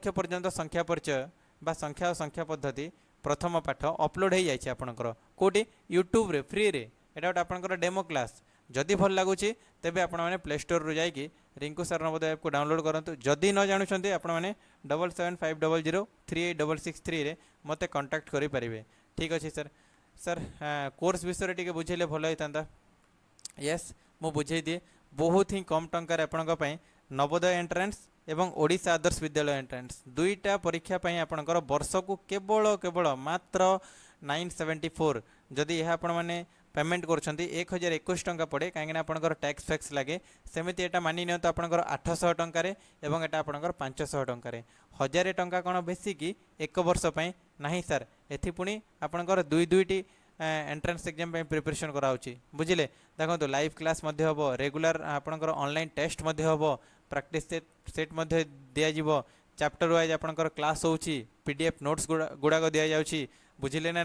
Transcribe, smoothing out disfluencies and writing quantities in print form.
लक्ष पर्यंत संख्या परिचय बा संख्या और संख्या पद्धति प्रथम पाठ अपलोड हो जाए आपंकर कौटी यूट्यूब रे फ्री रे एटा गोटे आपंकर डेमो क्लास जदि भल लगुच तेज आपण मैंने प्ले स्टोर रू जाकि रिंकू सर नवोदय ऐप को डाउनलोड करूँ जदि न जानते आपण मैंने 7750038663 रे मते कांटेक्ट करि परिबे। ठीक अच्छे सर सर कोर्स विषय टी बुझेले भल होता यस मु बुझे दिए बहुत ही कम टंकार आपंक नवोदय एंट्रेंस एवं ओडिशा आदर्श विद्यालय एंट्रेंस दुईटा परीक्षा आपणकर वर्ष को केवल केवल मात्र 974 जदि यह आपण मैंने पेमेंट कर 1021 टंका पड़े कहीं आपंकर टैक्स फैक्स लगे सेमती एटा मानि नियंतु तो आपंकर 800 टंकार एवं एटा आपंकर 500 टंकार 1000 टंका कौन बेसी कि एक वर्ष नहीं सर एथि पुणी आपंकर दुईटी एंट्रेंस एग्जाम प्रिपरेशन कराऊँगी बुझिले देखो लाइव क्लास हम रेगुलर आपंकर ऑनलाइन टेस्ट हम प्रैक्टिस सेट दिज्व चैप्टर वाइज आपंकर क्लास होची पीडीएफ नोट्स गुड़ाक दि जाऊँगी बुझिले ना।